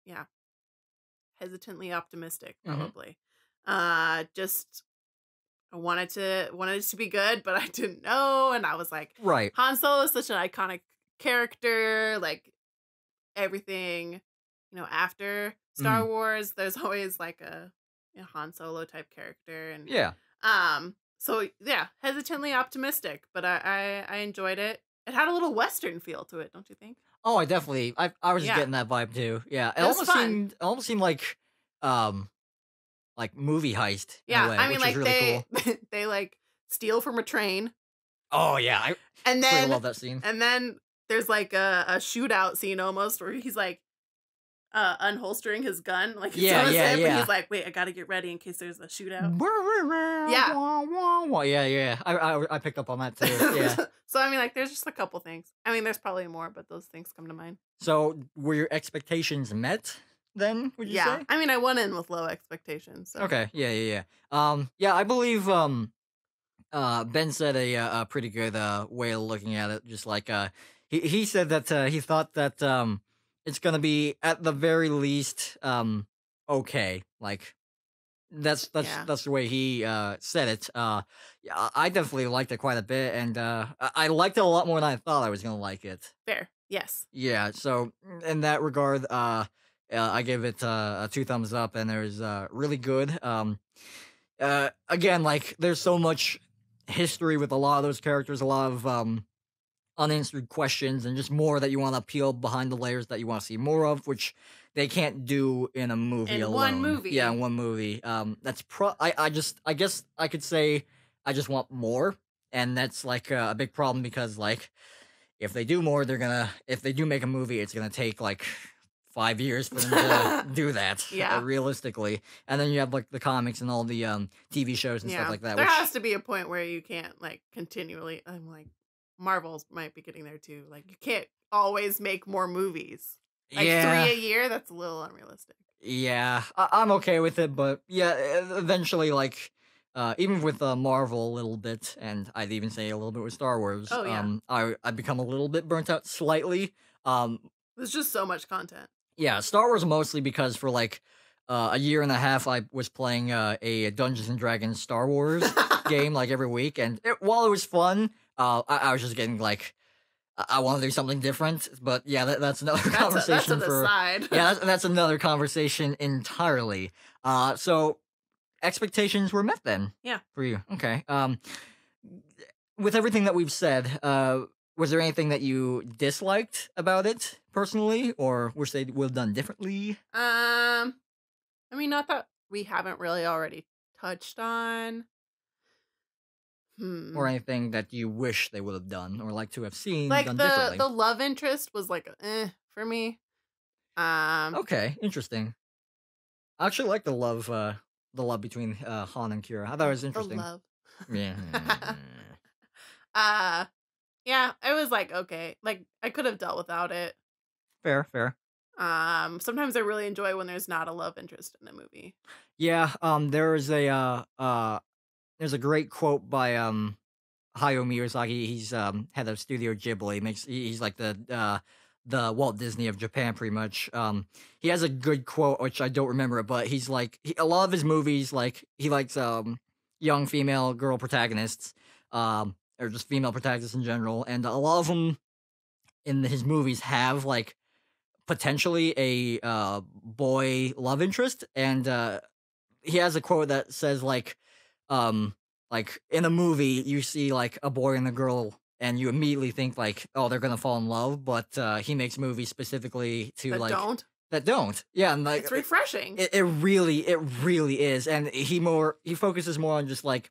yeah, hesitantly optimistic, Mhm. probably. Just I wanted it to be good, but I didn't know, and I was like, Right. Han Solo is such an iconic character, like everything, after Star Wars, there's always like a Han Solo type character, and Yeah. so yeah, hesitantly optimistic, but I enjoyed it. It had a little Western feel to it, don't you think? Oh, I definitely. I was just Yeah. getting that vibe too. Yeah. It It was almost fun. seemed um like movie heist in Yeah, a way, I mean, which is like really cool. they like steal from a train, Oh yeah, I and freaking then love that scene. and then there's like a shootout scene almost where he's like unholstering his gun, like it's Yeah, on his yeah, hip, and yeah. he's like, "Wait, I gotta get ready in case there's a shootout." Yeah. Yeah. I picked up on that too. Yeah. So I mean, like, there's just a couple things. I mean, there's probably more, but those things come to mind. So were your expectations met then, would you Yeah, say? I mean, I went in with low expectations. So. Okay. Yeah. Yeah, I believe Ben said a pretty good way of looking at it. Just like he said that he thought that it's gonna be at the very least okay. Like Yeah. that's the way he said it. Yeah, I definitely liked it quite a bit, and I liked it a lot more than I thought I was gonna like it. Fair. Yes. Yeah, so in that regard, I give it a 2 thumbs up, and it was really good. Again, like there's so much history with a lot of those characters, a lot of unanswered questions, and just more that you want to peel behind the layers that you want to see more of, which they can't do in a movie In alone. one movie. Yeah, in one movie. That's I guess I could say I just want more, and that's like a big problem because like if they do more, if they do make a movie, it's gonna take like 5 years for them to do that. Yeah. Realistically, and then you have like the comics and all the TV shows and stuff like that. There which, has to be a point where you can't like continually. I'm like, Marvel's might be getting there too. Like, you can't always make more movies. Like yeah, 3 a year, that's a little unrealistic. yeah, I'm okay with it, but yeah, eventually, like, even with Marvel a little bit, and I'd even say a little bit with Star Wars, Oh, yeah. I become a little bit burnt out slightly. There's just so much content. Yeah, Star Wars mostly because for like a year and a half, I was playing a Dungeons and Dragons Star Wars. game like every week, and while it was fun, I was just getting like I want to do something different. But yeah, that's another That's conversation an for aside. yeah, that's another conversation entirely. So expectations were met then Yeah. for you. Okay. With everything that we've said, was there anything that you disliked about it personally, or wish they would have done differently, I mean, not that we haven't really already touched on. or Hmm. anything that you wish they would have done, or like to have seen Like done the differently? the love interest was like for me. Um Okay, interesting. I actually like the love between Han and Kira. I thought it was the interesting. love. Yeah. uh yeah, it was like okay. Like I could have dealt without it. Fair, fair. Sometimes I really enjoy when there's not a love interest in a movie. Yeah, there's a great quote by Hayao Miyazaki. He's head of Studio Ghibli. He's like the Walt Disney of Japan, pretty much. He has a good quote which I don't remember it, but he's like a lot of his movies, like he likes young female girl protagonists, or just female protagonists in general, and a lot of them in his movies have like potentially a boy love interest, and he has a quote that says um in a movie you see like a boy and a girl and you immediately think like, oh, they're gonna fall in love, but he makes movies specifically to That like don't. that don't. Yeah, and like It's refreshing. it really is, and he focuses more on just like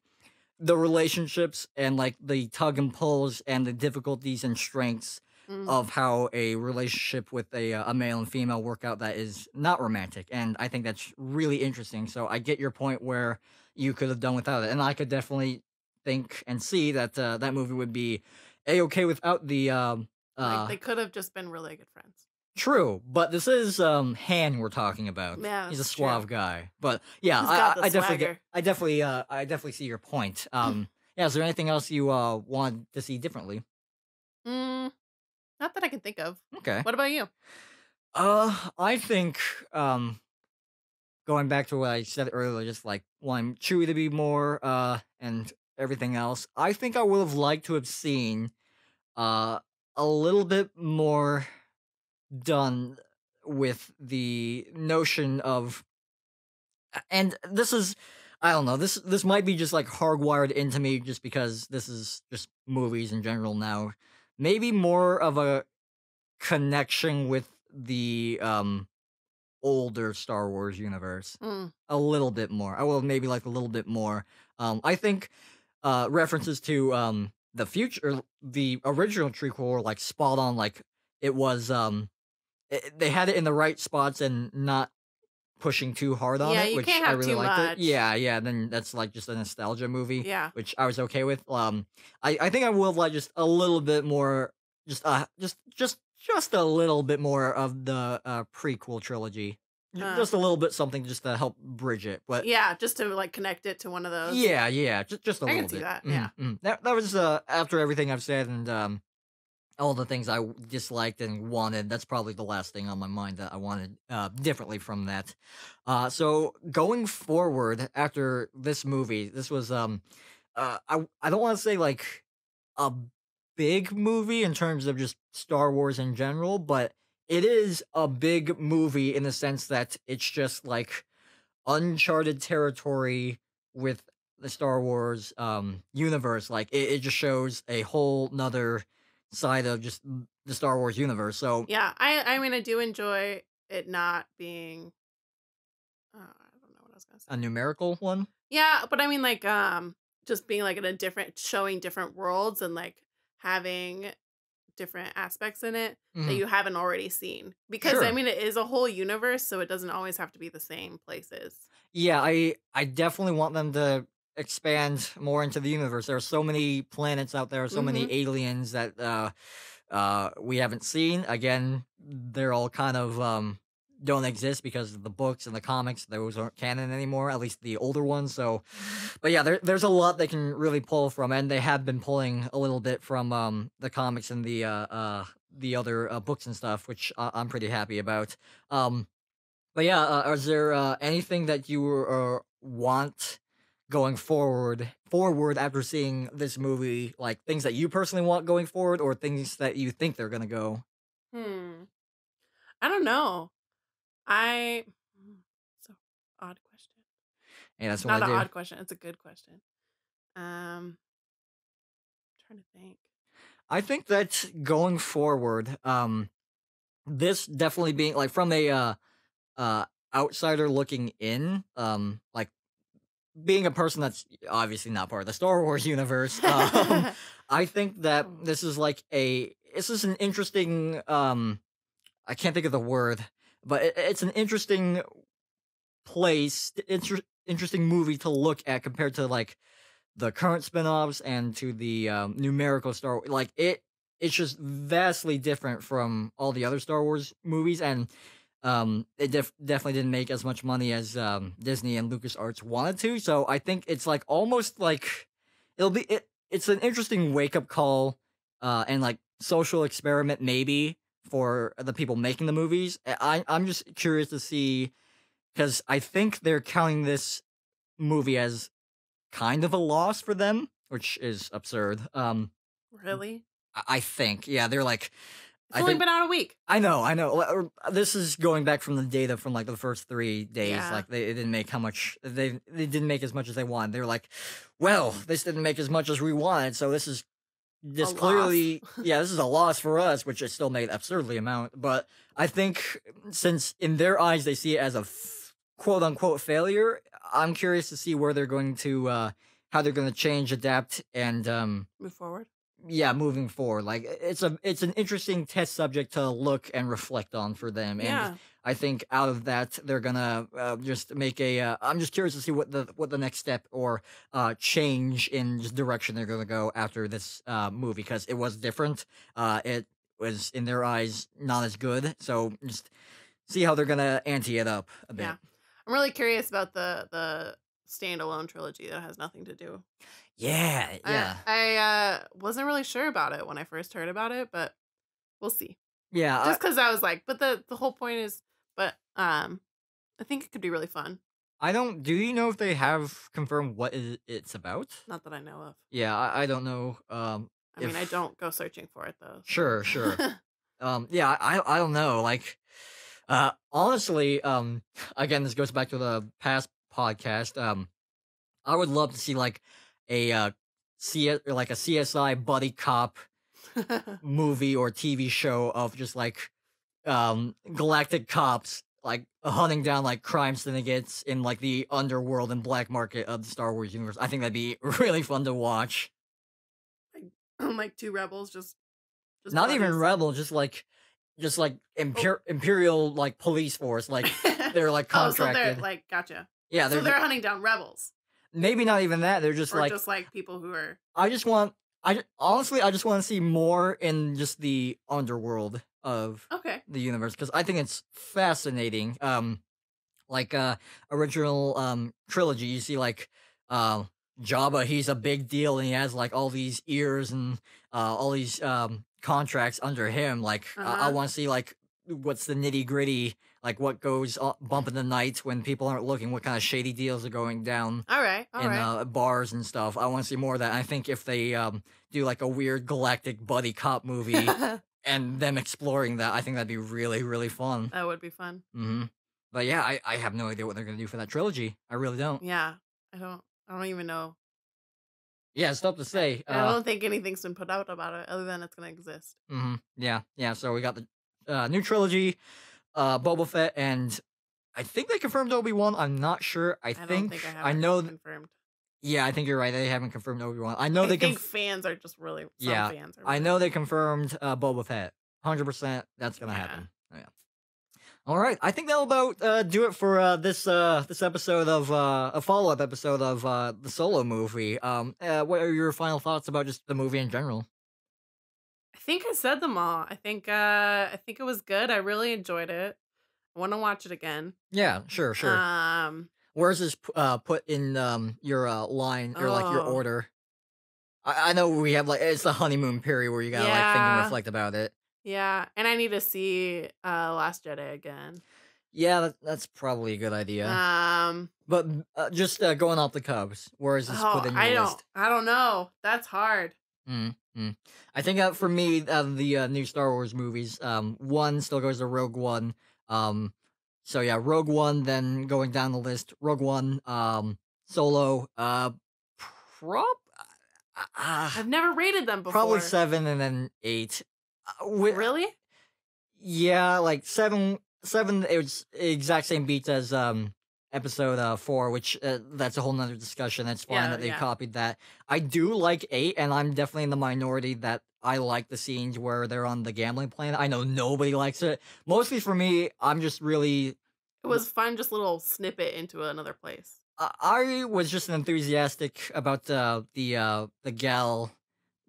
the relationships and like the tug and pulls and the difficulties and strengths Mm. of how a relationship with a male and female work out that is not romantic, and I think that's really interesting. So I get your point where you could have done without it, and I could definitely think and see that that movie would be a okay without the Like uh they could have just been really good friends. true, but this is Han we're talking about. Yeah, He's a that's true. suave guy. But yeah, He's got the I definitely get swagger. I definitely see your point. Yeah, is there anything else you want to see differently? Mm, not that I can think of. Okay. What about you? I think going back to what I said earlier, just like wanting Chewie to be more and everything else, I think I would have liked to have seen uh a little bit more done with the notion of, and this is, I don't know, this might be just like hardwired into me just because this is just movies in general now. Maybe more of a connection with the older Star Wars universe. Mm. A little bit more. I will maybe like a little bit more. I think references to the future, the original trequel were like spot on. Like it was they had it in the right spots and not pushing too hard on Yeah, it, you which can't I have really too liked it. much. Yeah, yeah. Then that's like just a nostalgia movie, Yeah. which I was okay with. I think I would like just a little bit more, just a little bit more of the prequel trilogy, Uh, just a little bit something just to help bridge it. But yeah, just to like connect it to one of those. yeah, yeah, just a I little can see bit. that. Yeah. That was after everything I've said and all the things I disliked and wanted. That's probably the last thing on my mind that I wanted differently from that. So going forward after this movie, this was I don't want to say like a big movie in terms of just Star Wars in general, but it is a big movie in the sense that it's just like uncharted territory with the Star Wars universe. Like it just shows a whole nother side of just the Star Wars universe. So Yeah. I mean I do enjoy it not being I don't know what I was gonna a say. numerical one. Yeah, but I mean like just being like in a different showing different worlds and like having different aspects in it that Mhm. you haven't already seen. Because I Sure. mean it is a whole universe, so it doesn't always have to be the same places. Yeah, I definitely want them to expand more into the universe. There are so many planets out there, so many Mhm. aliens that we haven't seen. Again, they're all kind of don't exist because of the books and the comics. Those aren't canon anymore, at least the older ones. So, but yeah, there's a lot they can really pull from, and they have been pulling a little bit from the comics and the other books and stuff, which I'm pretty happy about. Um, but yeah, is there anything that you want going forward after seeing this movie, like things that you personally want going forward, or things that you think they're gonna go. Hmm. I don't know. I it's a odd question. And that's It's what I not an do. odd question. It's a good question. Um, trying to think. I think that going forward, this definitely being like from a uh outsider looking in, like being a person that's obviously not part of the Star Wars universe, I think that Oh, this is an interesting I can't think of the word, but it's an interesting interesting movie to look at compared to like the current spin-offs and to the numerical Star Wars. Like it's just vastly different from all the other Star Wars movies, and it definitely didn't make as much money as Disney and LucasArts wanted to. So I think it's like almost like it's an interesting wake-up call and like social experiment maybe for the people making the movies. I'm just curious to see, because I think they're counting this movie as kind of a loss for them, which is absurd. really? I think, yeah, they're like, It's I only think, been out a week. I know. This is going back from the data from like the first 3 days. Yeah, Like they didn't make how much they didn't make as much as they wanted. They were like, well, this didn't make as much as we wanted, so this is a just loss. clearly, yeah, this is a loss for us, which it still made absurdly amount. But I think since in their eyes they see it as a quote unquote failure, I'm curious to see where they're going to, how they're going to change, adapt, and Move forward. yeah, moving forward. Like it's an interesting test subject to look and reflect on for them, and Yeah, I think out of that they're gonna just make a. I'm just curious to see what the next step or change in just direction they're gonna go after this movie, because it was different. It was in their eyes not as good, so just see how they're gonna ante it up a bit. yeah. I'm really curious about the standalone trilogy that has nothing to do. Yeah, yeah, I wasn't really sure about it when I first heard about it, but we'll see. yeah. Just because I was like, but the whole point is, but I think it could be really fun. I don't. Do you know if they have confirmed what it's about? Not that I know of. Yeah, I don't know. I mean, I If don't go searching for it though. sure, sure. So Yeah, I don't know. Like, honestly, again, this goes back to the past podcast. I would love to see like a like a CSI buddy cop movie or TV show of just like galactic cops like hunting down like crime syndicates in like the underworld and black market of the Star Wars universe. I think that'd be really fun to watch. like, like two rebels, just Not even buddies. rebel, just like Oh. imperial like police force, like they're like Oh, so they're contracted. like, gotcha. Yeah, So they're hunting down rebels, maybe not even that. They're just or like just like people who are I just want honestly I just want to see more in just the underworld of okay. the universe, because I think it's fascinating. Like original trilogy, you see like Jabba, he's a big deal and he has like all these ears and all these contracts under him. Like Uh I huh. want to see like what's the nitty gritty, like what goes bump in the night when people aren't looking, what kind of shady deals are going down All right. All in right. bars and stuff. I want to see more of that. I think if they do like a weird galactic buddy cop movie That and them exploring that, I think that'd be really really fun. would be fun. But yeah, I have no idea what they're gonna do for that trilogy. I really don't. Yeah. I don't even know. Yeah, it's tough to say. I don't think anything's been put out about it other than it's gonna exist. Yeah, yeah. So we got the new trilogy, Boba Fett, and I think they confirmed Obi-Wan. I'm not sure. I don't think I have I it know. confirmed. Yeah, I think you're right. They haven't confirmed Obi-Wan. I know I they think fans are just really yeah, some fans are I really know they confirmed Boba Fett. 100%. That's gonna yeah. happen. Oh, yeah. All right, I think that'll about do it for this episode of a follow up episode of the Solo movie. What are your final thoughts about just the movie in general? I think I said them all. I think it was good. I really enjoyed it. I want to watch it again. Yeah, sure, sure. Um Where's this put in your line or like your oh order? I know we have like it's the honeymoon period where you gotta like think and yeah. reflect about it. Yeah. And I need to see Last Jedi again. Yeah, that's probably a good idea. Um, But just going off the Cubs, where is this put oh, in your list? I don't know. That's hard. Mm. I think for me, the new Star Wars movies, one still goes to Rogue One. Um, so yeah, Rogue One. Then going down the list, Rogue One, Solo, prob, I've never rated them probably before. 7, and then 8. Really? Yeah, like 7. 7, it was exact same beats as episode 4, which that's a whole nother discussion. That's fine Yeah, that they yeah. copied that. I do like 8, and I'm definitely in the minority that I like the scenes where they're on the gambling planet. I know nobody likes it. Mostly for me, I'm just really It was fun, just little snippet into another place. I was just enthusiastic about the gal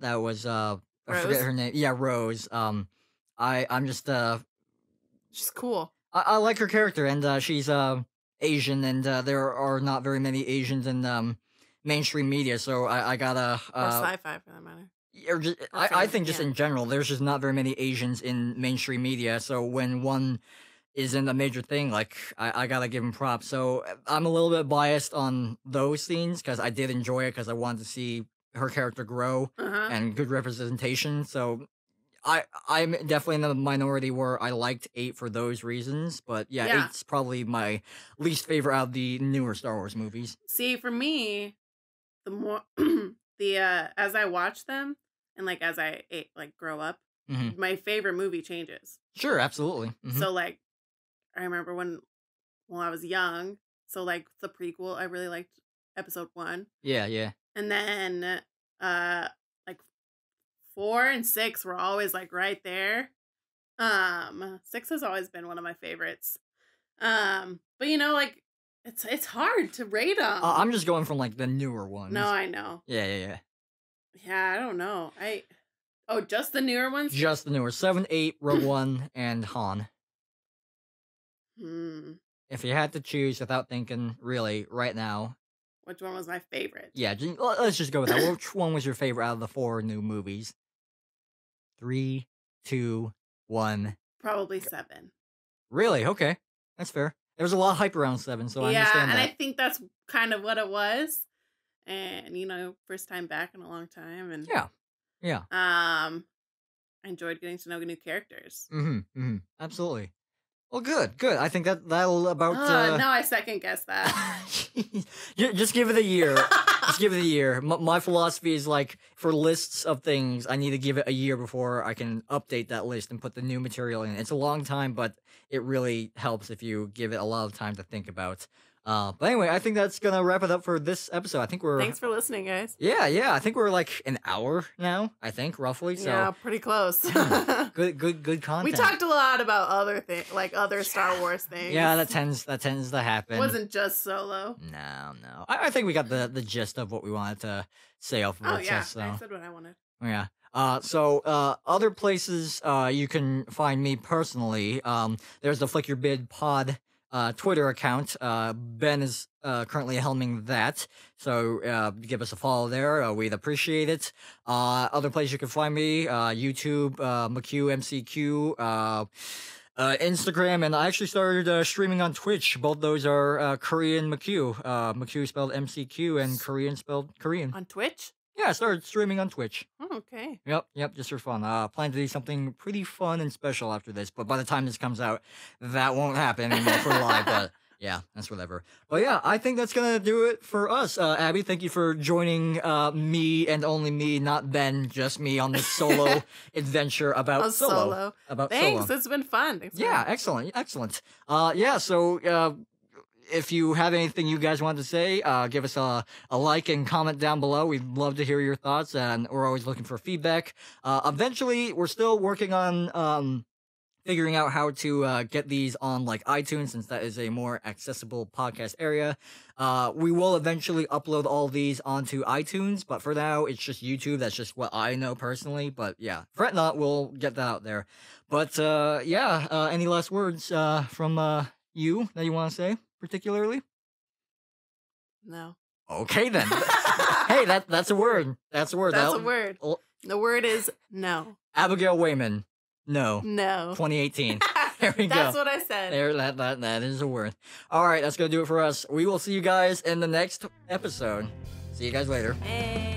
that was I forget Rose? her name. Yeah, Rose. I'm just She's cool. I like her character, and she's Asian, and there are not very many Asians in mainstream media, so I gotta Or sci-fi for that matter. or just, Or I think just yeah. in general, there's just not very many Asians in mainstream media. So when one isn't a major thing, like I gotta give him props. So I'm a little bit biased on those scenes because I did enjoy it because I wanted to see her character grow Uh-huh. and good representation. So I'm definitely in the minority where I liked 8 for those reasons, but yeah, Yeah. 8's probably my least favorite out of the newer Star Wars movies. See, for me, the more as I watch them and like as like grow up, Hmm. my favorite movie changes. Sure, absolutely. So like I remember when I was young, so like the prequel, I really liked episode 1. Yeah. And then like 4 and 6 were always like right there. 6 has always been one of my favorites. But like it's hard to rate them. I'm just going from like the newer ones. No, I know. Yeah. Yeah, I don't know. Just the newer ones? Just the newer 7, 8, Rogue One, and Han. If you had to choose without thinking, really, right now, Which one was my favorite? yeah, let's just go with that. Which one was your favorite out of the 4 new movies? 3, 2, 1. Probably 7. Really? Okay, that's fair. There was a lot of hype around 7, so I understand and that. I think that's kind of what it was. And first time back in a long time, and Yeah. I enjoyed getting to know new characters. Absolutely. Well, good. I think that'll about. Now I second guess that. Just give it a year. Just give it a year. My philosophy is like for lists of things, I need to give it a year before I can update that list and put the new material in. It's a long time, but it really helps if you give it a lot of time to think about. But anyway, I think that's gonna wrap it up for this episode. I think we're Thanks for listening, guys. yeah. I think we're like an hour now. I think roughly. So Yeah, pretty close. good content. We talked a lot about other things, like other Star Wars things. Yeah, that tends to happen. It wasn't just Solo. No. I think we got the gist of what we wanted to say off of our chest. So. I said what I wanted. Yeah. So other places you can find me personally. There's the Flick Your Bid Pod Twitter account. Ben is currently helming that, so give us a follow there. We'd appreciate it. Other place you can find me: YouTube, McHugh MCQ. Instagram, and I actually started streaming on Twitch. Both those are Korean McHugh. McHugh spelled MCQ and Korean spelled Korean. On Twitch? Yeah, I started streaming on Twitch. Oh, okay. Yep, just for fun. Plan to do something pretty fun and special after this, but by the time this comes out, that won't happen anymore for live, but yeah, that's whatever. But yeah, I think that's gonna do it for us. Abby, thank you for joining me and only me, not Ben, just me on this solo adventure about Solo. About Thanks, Solo. it's been fun. Thanks Yeah, excellent. So if you have anything you guys want to say, give us a like and comment down below. We'd love to hear your thoughts, and we're always looking for feedback. Eventually, we're still working on figuring out how to get these on like iTunes, since that is a more accessible podcast area. We will eventually upload all these onto iTunes, but for now, it's just YouTube. That's just what I know personally. But yeah, fret not, we'll get that out there. But any last words from you that you want to say particularly? No. Okay then. Hey, that's a word. That's a word. That's a word. The word is no. Abigail Wayman. No. 2018. There we go. That's what I said. There, that is a word. All right, that's gonna do it for us. We will see you guys in the next episode. See you guys later. Hey.